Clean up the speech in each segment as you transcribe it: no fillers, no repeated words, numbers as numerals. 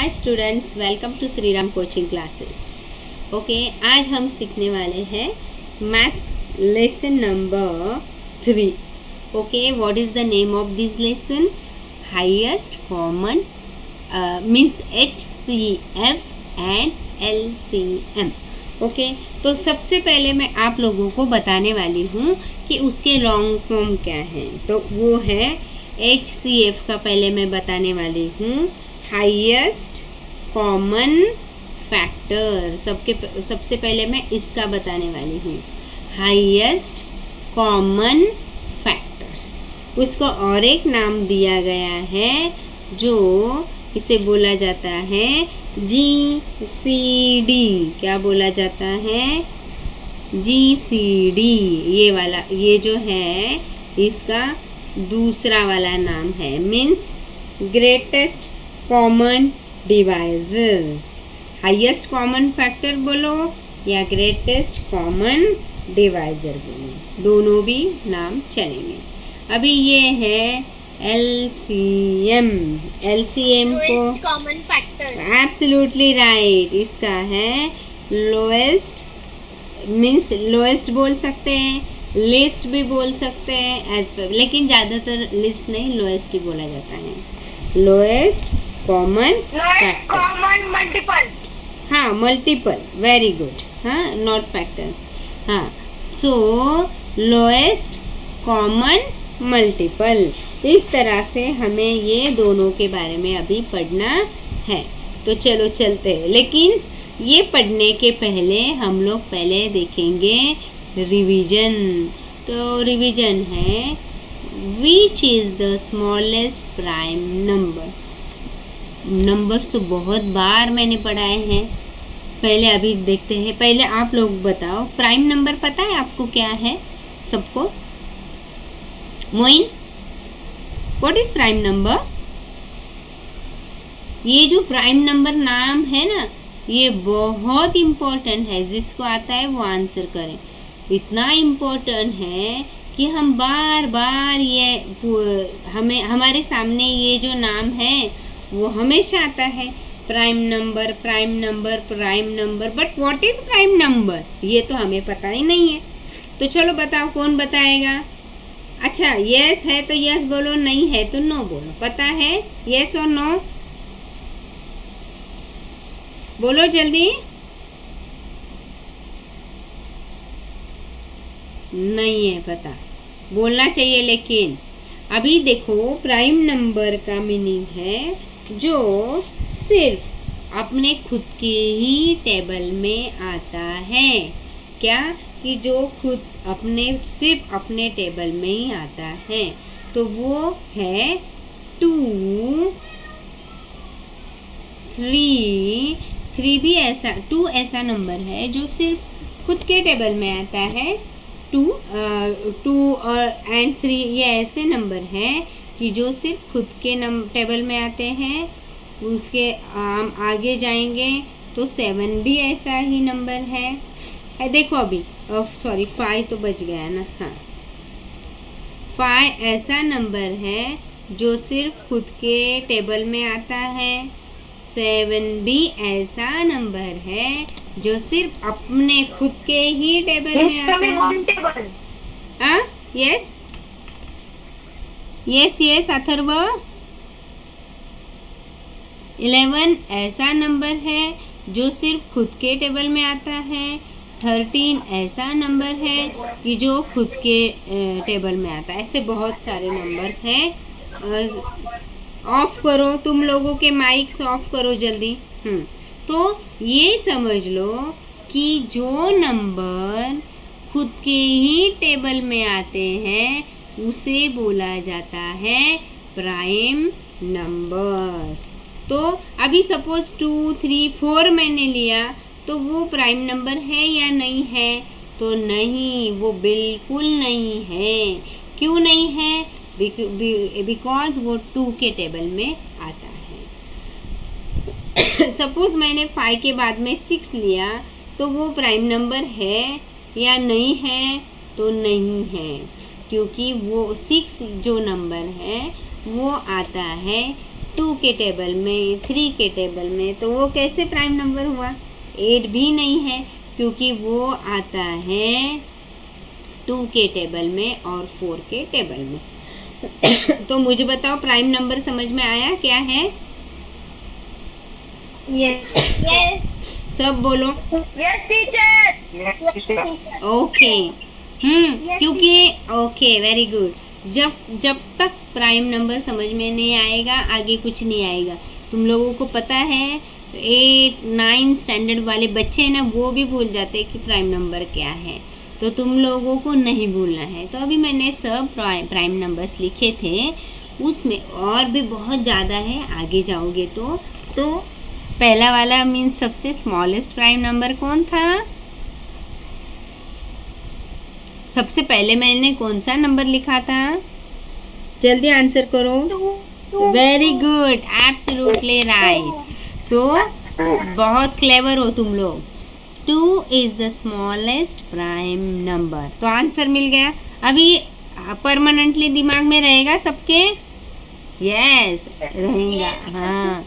Hi students, welcome to Shriram coaching classes. Okay, आज हम सीखने वाले हैं maths lesson number 3। Okay, what is the name of this lesson? Highest common means HCF and LCM। Okay, तो सबसे पहले मैं आप लोगों को बताने वाली हूँ कि उसके लॉन्ग फॉर्म क्या है। तो वो है HCF का पहले मैं बताने वाली हूँ, हाईएस्ट कॉमन फैक्टर। सबसे पहले मैं इसका बताने वाली हूँ, हाईएस्ट कॉमन फैक्टर। उसको और एक नाम दिया गया है जो इसे बोला जाता है GCD। क्या बोला जाता है? GCD। ये वाला, ये जो है इसका दूसरा वाला नाम है, means greatest common divisor. Highest common factor बोलो या ग्रेटेस्ट कॉमन डिवाइजर बोलो, दोनों भी नाम चलेंगे। अभी ये है LCM। LCM को कॉमन फैक्टर, एब्सोल्युटली राइट। इसका है लोएस्ट, मीन्स लोएस्ट बोल सकते हैं, लिस्ट भी बोल सकते हैं एज पर, लेकिन ज्यादातर लिस्ट नहीं, लोएस्ट ही बोला जाता है। Lowest common factor, common multiple. हाँ, मल्टीपल, वेरी गुड। हाँ, नॉट फैक्टर। हाँ, सो लोएस्ट कॉमन मल्टीपल। इस तरह से हमें ये दोनों के बारे में अभी पढ़ना है। तो चलो चलते हैं, लेकिन ये पढ़ने के पहले हम लोग पहले देखेंगे रिवीजन। तो रिवीजन है, which is the smallest prime number. Numbers तो बहुत बार मैंने पढ़ाए हैं, पहले अभी देखते हैं। पहले आप लोग बताओ, प्राइम नंबर पता है आपको क्या है सबको? Moin, what is prime number? ये जो प्राइम नंबर नाम है ना, ये बहुत इम्पोर्टेंट है। जिसको आता है वो आंसर करें। इतना इम्पोर्टेंट है कि हम बार बार ये हमें हमारे सामने ये जो नाम है वो हमेशा आता है, prime number, prime number, prime number. But what is prime number, ये तो हमें पता ही नहीं है। तो चलो बताओ, कौन बताएगा? अच्छा, यस है तो यस बोलो, नहीं है तो नो बोलो। पता है यस और नो? बोलो जल्दी। नहीं है पता, बोलना चाहिए। लेकिन अभी देखो, प्राइम नंबर का मीनिंग है जो सिर्फ अपने खुद के ही टेबल में आता है। क्या? कि जो खुद सिर्फ अपने टेबल में ही आता है। तो वो है 2, 3। 3 भी ऐसा, 2 ऐसा नंबर है जो सिर्फ खुद के टेबल में आता है। 2 और एंड 3 ये ऐसे नंबर हैं कि जो सिर्फ खुद के टेबल में आते हैं। उसके आगे जाएंगे तो 7 भी ऐसा ही नंबर है। देखो अभी, सॉरी 5 तो बच गया ना। हाँ, 5 ऐसा नंबर है जो सिर्फ खुद के टेबल में आता है। 7 भी ऐसा नंबर है जो सिर्फ अपने खुद के ही टेबल में आता है। हाँ, यस यस यस अथर्व। 11 ऐसा नंबर है जो सिर्फ खुद के टेबल में आता है। 13 ऐसा नंबर है कि जो खुद के टेबल में आता है। ऐसे बहुत सारे नंबर्स हैं। ऑफ करो, तुम लोगों के माइक्स ऑफ करो जल्दी। तो ये समझ लो कि जो नंबर खुद के ही टेबल में आते हैं उसे बोला जाता है प्राइम नंबर्स। तो अभी सपोज 2, 3, 4 मैंने लिया, तो वो प्राइम नंबर है या नहीं है? तो नहीं, वो बिल्कुल नहीं है। क्यों नहीं है? बिकॉज वो 2 के टेबल में आता है। सपोज मैंने 5 के बाद में 6 लिया, तो वो प्राइम नंबर है या नहीं है? तो नहीं है, क्योंकि वो 6 जो नंबर है वो आता है 2 के टेबल में, 3 के टेबल में, तो वो कैसे प्राइम नंबर हुआ? 8 भी नहीं है, क्योंकि वो आता है 2 के टेबल में और 4 के टेबल में। तो मुझे बताओ प्राइम नंबर समझ में आया क्या है? Yes. Yes. सब बोलो। Yes, teacher. Yes, teacher. Okay. क्योंकि ओके, वेरी गुड। जब तक प्राइम नंबर समझ में नहीं आएगा, आगे कुछ नहीं आएगा। तुम लोगों को पता है 8, 9 स्टैंडर्ड वाले बच्चे हैं ना, वो भी भूल जाते हैं कि प्राइम नंबर क्या है। तो तुम लोगों को नहीं भूलना है। तो अभी मैंने सब प्राइम नंबर्स लिखे थे, उसमें और भी बहुत ज़्यादा है, आगे जाओगे तो पहला वाला मीन्स सबसे स्मॉलेस्ट प्राइम नंबर कौन था? सबसे पहले मैंने कौन सा नंबर लिखा था? जल्दी आंसर करो। Very good, absolutely right. So बहुत क्लेवर हो तुम लोग। 2 is the smallest prime number. तो आंसर मिल गया। अभी परमानेंटली दिमाग में रहेगा सबके? यस, रहेगा। हाँ।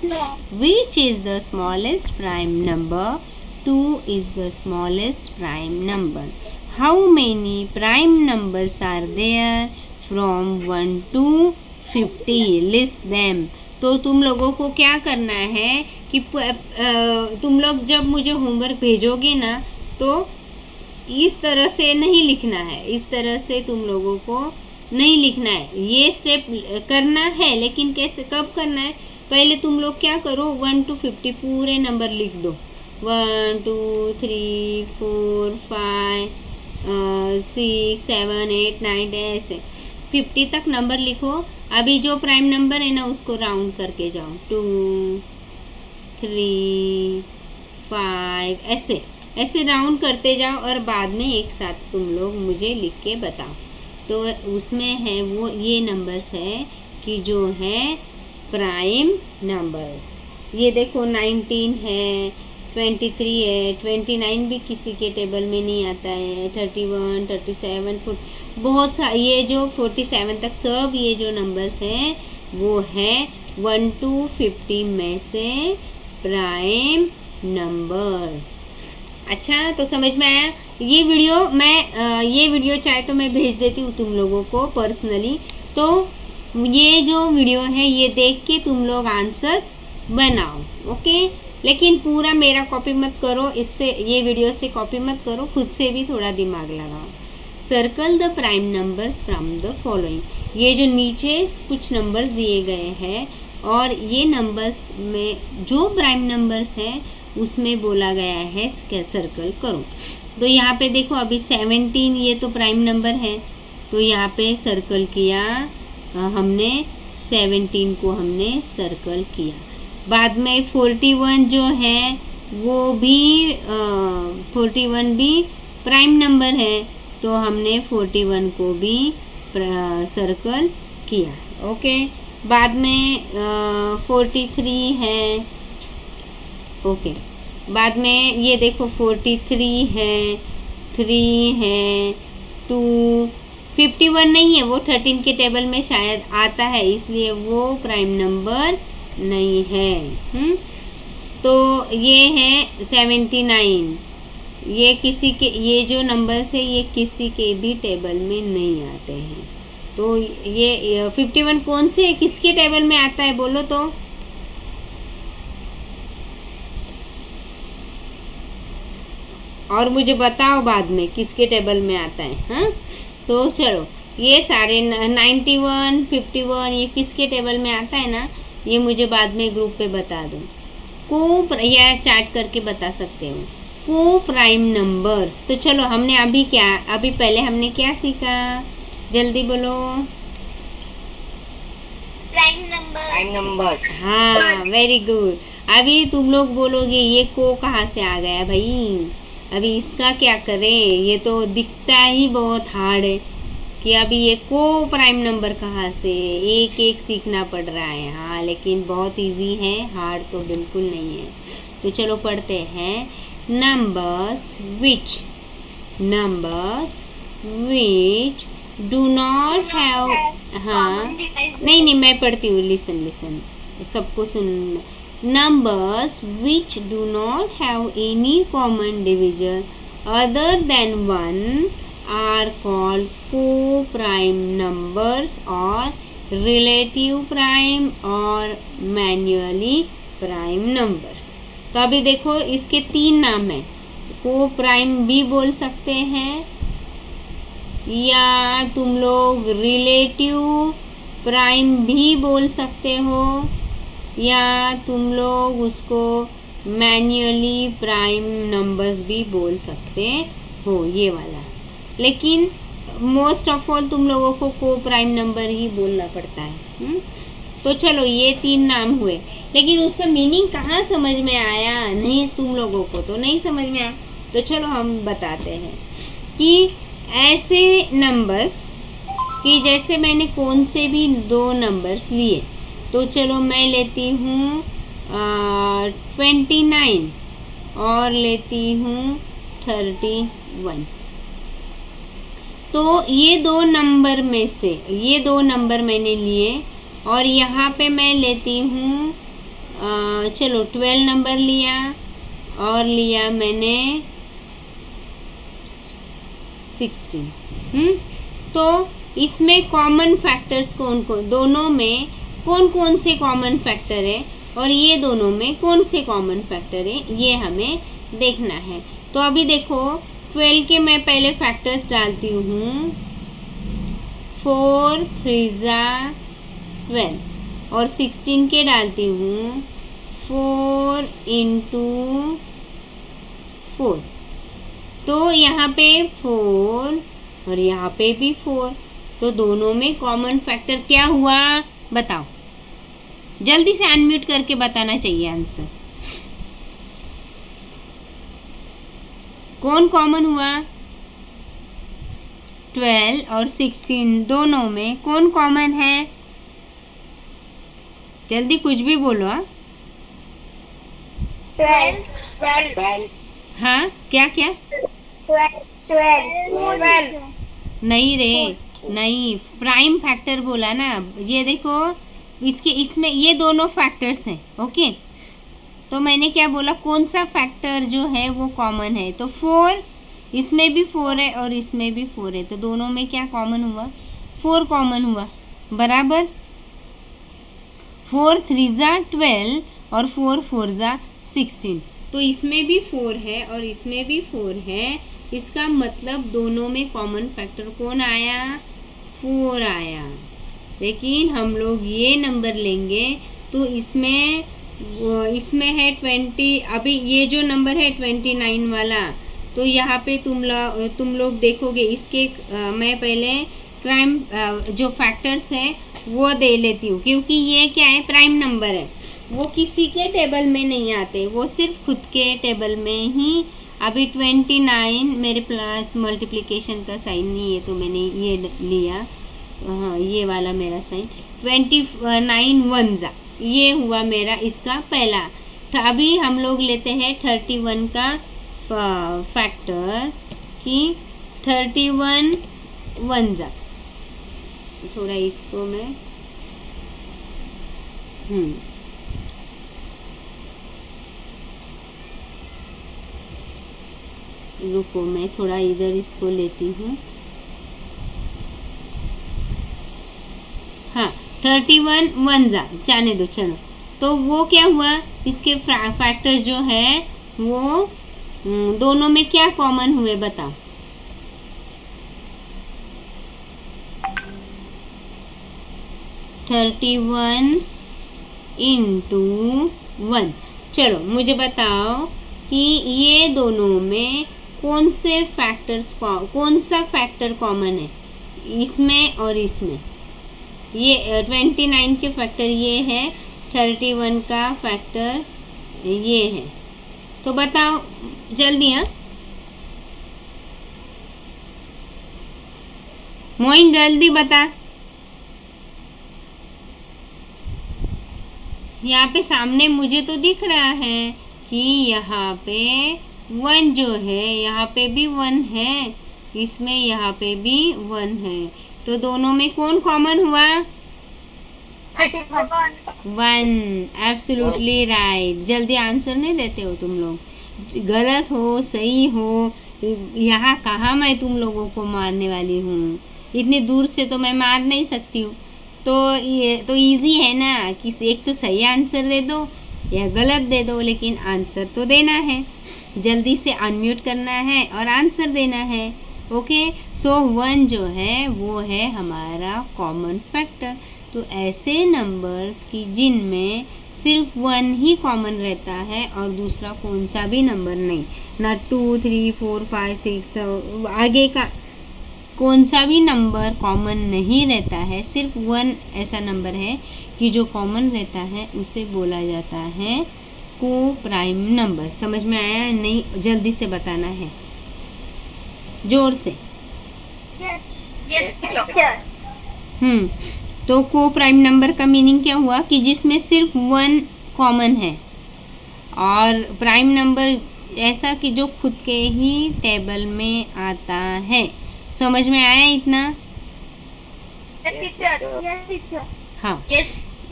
Which is the smallest prime number? 2 is the smallest prime number. How many prime numbers are there from 1 to 50? List them. तो तुम लोगों को क्या करना है कि तुम लोग जब मुझे होमवर्क भेजोगे ना, तो इस तरह से नहीं लिखना है, इस तरह से तुम लोगों को नहीं लिखना है। ये स्टेप करना है, लेकिन कैसे, कब करना है? पहले तुम लोग क्या करो, 1 to 50 पूरे नंबर लिख दो। 1 2 3 4 5 6 7 8 9 ऐसे 50 तक नंबर लिखो। अभी जो प्राइम नंबर है ना, उसको राउंड करके जाओ। 2 3 5 ऐसे राउंड करते जाओ, और बाद में एक साथ तुम लोग मुझे लिख के बताओ। तो उसमें है वो ये नंबर्स है कि जो है प्राइम नंबर्स। ये देखो 19 है, 23 है, 29 भी किसी के टेबल में नहीं आता है, 31 37 बहुत सा, ये जो 47 तक सब ये जो नंबर्स हैं वो है 1 to 50 में से प्राइम नंबर्स। अच्छा, तो समझ में आया? ये वीडियो चाहे तो मैं भेज देती हूँ तुम लोगों को पर्सनली। तो ये जो वीडियो है ये देख के तुम लोग आंसर्स बनाओ, ओके? लेकिन पूरा मेरा कॉपी मत करो, इससे ये वीडियो से कॉपी मत करो, खुद से भी थोड़ा दिमाग लगाओ। Circle the prime numbers from the following. ये जो नीचे कुछ नंबर्स दिए गए हैं, और ये नंबर्स में जो प्राइम नंबर्स हैं उसमें बोला गया है सर्कल करो। तो यहाँ पे देखो, अभी 17 ये तो प्राइम नंबर है, तो यहाँ पे सर्कल किया हमने, 17 को हमने सर्कल किया। बाद में 41 जो है वो भी 41 भी प्राइम नंबर है, तो हमने 41 को भी सर्कल किया, ओके? बाद में 43 है, ओके। बाद में ये देखो 43 है, 3 है, 2, 51 नहीं है, वो 13 के टेबल में शायद आता है, इसलिए वो प्राइम नंबर नहीं है। तो ये है 79, ये किसी के, ये जो नंबर्स है ये किसी के भी टेबल में नहीं आते हैं। तो ये 51 कौन से, किसके टेबल में आता है बोलो तो? और मुझे बताओ बाद में किसके टेबल में आता है। हाँ, तो चलो, ये सारे 91, 51 ये किसके टेबल में आता है ना, ये मुझे बाद में ग्रुप पे बता दो। या चैट करके बता सकते हो। को प्राइम नंबर्स। तो चलो, हमने अभी पहले हमने क्या सीखा, जल्दी बोलो। Prime numbers. हाँ, वेरी गुड। अभी तुम लोग बोलोगे ये को कहाँ से आ गया भाई, अभी इसका क्या करें, ये तो दिखता ही बहुत हार्ड है कि अभी ये को प्राइम नंबर कहाँ से, एक एक सीखना पड़ रहा है। हाँ, लेकिन बहुत इजी है, हार्ड तो बिल्कुल नहीं है। तो चलो पढ़ते हैं। Numbers which do not have, हाँ नहीं मैं पढ़ती हूँ, लिसन। सबको सुनना। Numbers which do not have any common division other than 1 are called coprime numbers और रिलेटिव प्राइम और मैन्युअली प्राइम नंबर्स। तो अभी देखो इसके 3 नाम हैं। को प्राइम भी बोल सकते हैं, या तुम लोग रिलेटिव प्राइम भी बोल सकते हो, या तुम लोग उसको मैन्युअली प्राइम नंबर्स भी बोल सकते हो, ये वाला। लेकिन मोस्ट ऑफ ऑल तुम लोगों को प्राइम नंबर ही बोलना पड़ता है। तो चलो ये 3 नाम हुए, लेकिन उसका मीनिंग कहाँ समझ में आया? नहीं, तुम लोगों को तो नहीं समझ में आया। तो चलो हम बताते हैं कि ऐसे नंबर्स कि जैसे मैंने कौन से भी 2 नंबर्स लिए, तो चलो मैं लेती हूँ 29 और लेती हूँ 31। तो ये 2 नंबर में से ये 2 नंबर मैंने लिए, और यहाँ पे मैं लेती हूँ चलो 12 नंबर लिया, और लिया मैंने 16। तो इसमें कॉमन फैक्टर्स कौन कौन, दोनों में कौन कौन से कॉमन फैक्टर है, और ये दोनों में कौन से कॉमन फैक्टर है, ये हमें देखना है। तो अभी देखो 12 के मैं पहले फैक्टर्स डालती हूँ। 4 3 12, और 16 के डालती हूँ 4 × 4। तो यहाँ पे 4 और यहाँ पे भी 4, तो दोनों में कॉमन फैक्टर क्या हुआ बताओ? जल्दी से अनम्यूट करके बताना चाहिए आंसर। कौन कॉमन हुआ? 12 और 16 दोनों में कौन कॉमन है? जल्दी कुछ भी बोलो। 12। हाँ, क्या क्या? 12। नहीं रे, नहीं, प्राइम फैक्टर बोला ना। ये देखो इसमें ये दोनों फैक्टर्स हैं। ओके, तो मैंने क्या बोला, कौन सा फैक्टर जो है वो कॉमन है? तो 4, इसमें भी 4 है और इसमें भी 4 है, तो दोनों में क्या कॉमन हुआ? 4 कॉमन हुआ, बराबर। 4 3 12 और 4 4 16, तो इसमें भी 4 है और इसमें भी 4 है। इसका मतलब दोनों में कॉमन फैक्टर कौन आया? 4 आया। लेकिन हम लोग ये नंबर लेंगे तो इसमें है 20। अभी ये जो नंबर है 29 वाला, तो यहाँ पे तुम लोग देखोगे इसके मैं पहले प्राइम जो फैक्टर्स हैं वो दे लेती हूँ, क्योंकि ये क्या है, प्राइम नंबर है। वो किसी के टेबल में नहीं आते, वो सिर्फ खुद के टेबल में ही। अभी 29 मेरे प्लस मल्टीप्लिकेशन का साइन नहीं है, तो मैंने ये लिया, हाँ ये वाला मेरा साइन। 29 1 ये हुआ मेरा इसका पहला। तो अभी हम लोग लेते हैं 31 का फैक्टर कि 31 1 थोड़ा इसको मैं रुको, मैं थोड़ा इधर इसको लेती हूँ। हाँ, 31 1 जाने दो, चलो। तो वो क्या हुआ, इसके फैक्टर जो है वो दोनों में क्या कॉमन हुए बताओ? (31 × 1). चलो मुझे बताओ कि ये दोनों में कौन सा फैक्टर कॉमन है, इसमें और इसमें? ये 29 के फैक्टर ये है, 31 का फैक्टर ये है। तो बताओ जल्दी। हाँ मोइन, जल्दी बता। यहाँ पे सामने मुझे तो दिख रहा है कि यहाँ पे 1 जो है, यहाँ पे भी 1 है, इसमें यहाँ पे भी 1 है, तो दोनों में कौन कॉमन हुआ? 1। Absolutely right. जल्दी आंसर नहीं देते हो तुम लोग, गलत हो सही हो, यहाँ कहाँ मैं तुम लोगों को मारने वाली हूँ, इतनी दूर से तो मैं मार नहीं सकती हूँ। तो ये तो इजी है ना, किसी एक तो सही आंसर दे दो या गलत दे दो, लेकिन आंसर तो देना है। जल्दी से अनम्यूट करना है और आंसर देना है। ओके, सो 1 जो है वो है हमारा कॉमन फैक्टर। तो ऐसे नंबर्स की जिनमें सिर्फ 1 ही कॉमन रहता है और दूसरा कौन सा भी नंबर नहीं, ना 2, 3, 4, 5, 6 आगे का कौन सा भी नंबर कॉमन नहीं रहता है। सिर्फ 1 ऐसा नंबर है कि जो कॉमन रहता है, उसे बोला जाता है को प्राइम नंबर। समझ में आया नहीं? जल्दी से बताना है, जोर से। तो को प्राइम नंबर का मीनिंग क्या हुआ कि जिसमें सिर्फ 1 कॉमन है, और प्राइम नंबर ऐसा कि जो खुद के ही टेबल में आता है। समझ में आया इतना? हाँ,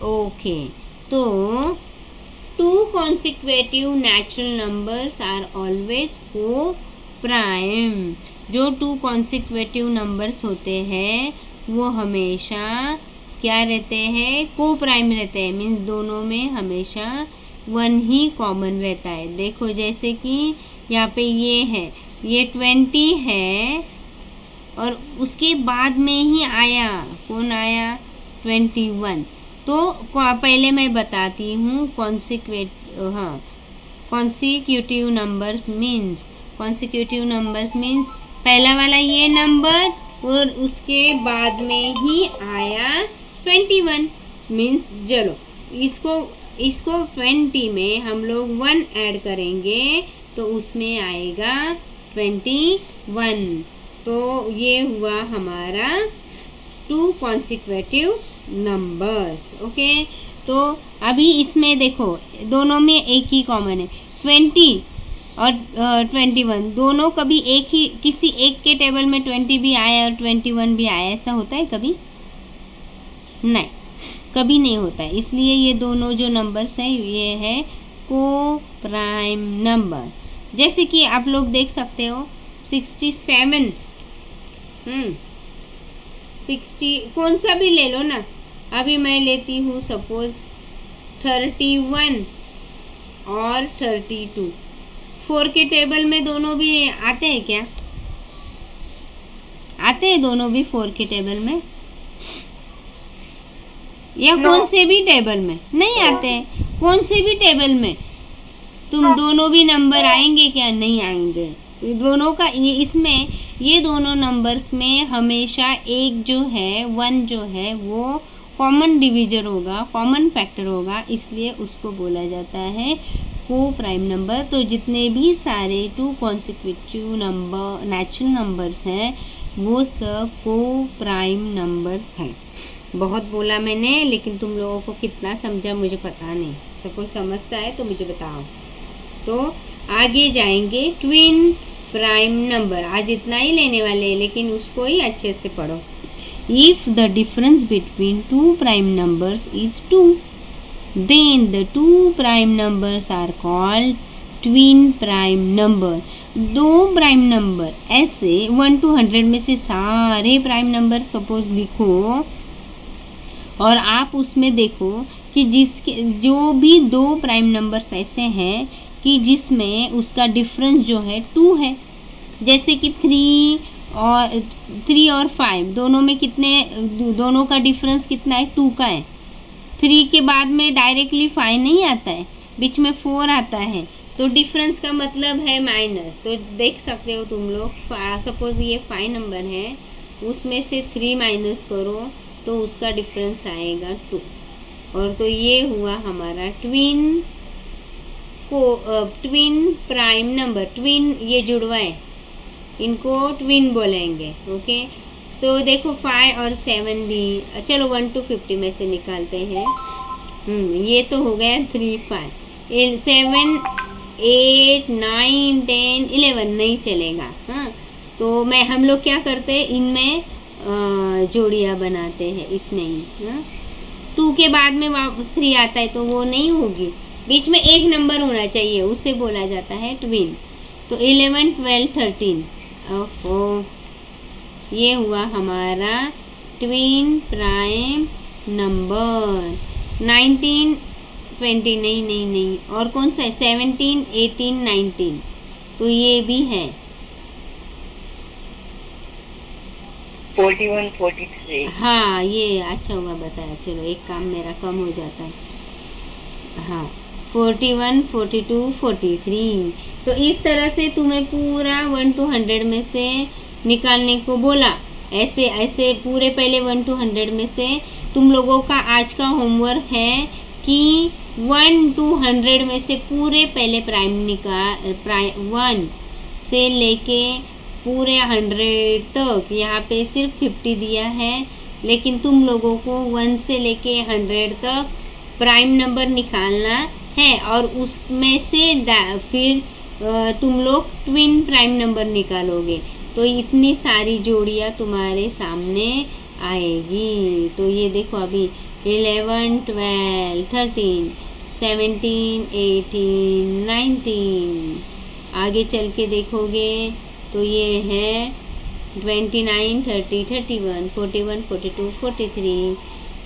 ओके। तो 2 consecutive natural numbers are always co-prime। जो 2 consecutive numbers होते हैं वो हमेशा क्या रहते हैं? को प्राइम रहते हैं। मीन्स दोनों में हमेशा 1 ही कॉमन रहता है। देखो जैसे कि यहाँ पे ये है, ये 20 है और उसके बाद में ही आया, कौन आया? 21। तो पहले मैं बताती हूँ consecutive numbers means, consecutive numbers means पहला वाला ये नंबर और उसके बाद में ही आया 21। मीन्स चलो इसको 20 में हम लोग 1 ऐड करेंगे तो उसमें आएगा 21। तो ये हुआ हमारा 2 consecutive नंबर्स। ओके, तो अभी इसमें देखो दोनों में एक ही कॉमन है, 20 और 21 दोनों कभी एक ही, किसी एक के टेबल में 20 भी आया और 21 भी आया, ऐसा होता है कभी? नहीं, कभी नहीं होता है। इसलिए ये दोनों जो नंबर्स हैं ये है को प्राइम नंबर। जैसे कि आप लोग देख सकते हो 67, 60 कौन सा भी ले लो ना। अभी मैं लेती हूँ सपोज 31 और 32। 4 के टेबल में दोनों भी आते हैं क्या? आते हैं दोनों भी 4 के टेबल में, या कौन से भी टेबल में नहीं आते हैं? कौन से भी टेबल में तुम दोनों भी नंबर आएंगे क्या? नहीं आएंगे। दोनों का इसमें ये दोनों नंबर्स में हमेशा एक जो है 1 जो है वो कॉमन डिविजर होगा, कॉमन फैक्टर होगा, इसलिए उसको बोला जाता है को प्राइम नंबर। तो जितने भी सारे 2 consecutive नंबर नेचुरल नंबर्स हैं वो सब को प्राइम नंबर्स हैं। बहुत बोला मैंने, लेकिन तुम लोगों को कितना समझा मुझे पता नहीं। सब कुछ समझता है तो मुझे बताओ। तो आगे जाएंगे ट्विन प्राइम नंबर। आज इतना ही लेने वाले हैं, लेकिन उसको ही अच्छे से पढ़ो। If the difference between 2 prime numbers is 2, then the 2 prime numbers are called twin prime number। 2 prime number ऐसे 1 to 100 में से सारे प्राइम नंबर सपोज लिखो और आप उसमें देखो कि जो भी 2 प्राइम नंबर्स ऐसे हैं कि जिसमें उसका डिफरेंस जो है 2 है। जैसे कि 3 और 5 दोनों में कितने, दोनों का डिफरेंस कितना है? 2 का है। 3 के बाद में डायरेक्टली 5 नहीं आता है, बीच में 4 आता है, तो डिफरेंस का मतलब है माइनस। तो देख सकते हो तुम लोग, सपोज ये 5 नंबर है, उसमें से 3 माइनस करो तो उसका डिफरेंस आएगा 2। और तो ये हुआ हमारा ट्विन प्राइम नंबर। ट्विन ये जुड़वाए, इनको ट्विन बोलेंगे। ओके, तो देखो 5 और 7 भी, चलो 1 to 50 में से निकालते हैं। ये तो हो गया 3, 5, 7, 8, 9, 10, 11 नहीं चलेगा। हाँ, तो हम लोग क्या करते हैं, इनमें जोड़ियाँ बनाते हैं, इसमें ही। हाँ, 2 के बाद में वापस 3 आता है तो वो नहीं होगी, बीच में एक नंबर होना चाहिए, उसे बोला जाता है ट्विन। तो 11, 12, 13, ओहो, ये हुआ हमारा ट्विन प्राइम नंबर। 19, 20 नहीं, और कौन सा है? 17, 18, 19, तो ये भी है। 41, 43। हाँ, ये अच्छा हुआ बताया, चलो एक काम मेरा कम हो जाता है। हाँ, 41, 42, 43। तो इस तरह से तुम्हें पूरा 1 to 100 में से निकालने को बोला। ऐसे ऐसे पूरे पहले 1 to 100 में से तुम लोगों का आज का होमवर्क है कि 1 to 100 में से पूरे पहले प्राइम 1 से लेके पूरे 100 तक। यहाँ पे सिर्फ 50 दिया है, लेकिन तुम लोगों को 1 से लेके 100 तक प्राइम नंबर निकालना है, और उसमें से फिर तुम लोग ट्विन प्राइम नंबर निकालोगे। तो इतनी सारी जोड़ियाँ तुम्हारे सामने आएगी। तो ये देखो अभी 11, 12, 13, 17, 18, 19, आगे चल के देखोगे तो ये है 29, 30, 31, 41, 42, 43,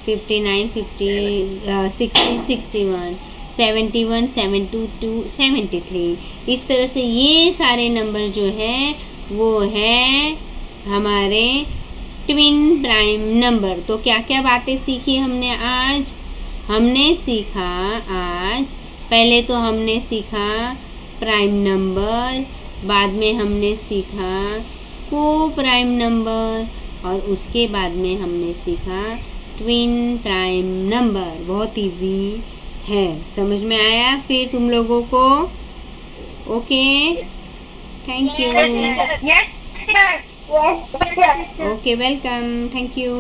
59, 50, 60, 61, 71, 72, 73। इस तरह से ये सारे नंबर जो है वो है हमारे ट्विन प्राइम नंबर। तो क्या क्या बातें सीखी हमने आज? हमने सीखा आज, पहले तो हमने सीखा प्राइम नंबर, बाद में हमने सीखा को प्राइम नंबर, और उसके बाद में हमने सीखा ट्विन प्राइम नंबर। बहुत इजी है, समझ में आया फिर तुम लोगों को? Okay, thank you. Yes, sir. Yes, sir. Okay, welcome, thank you.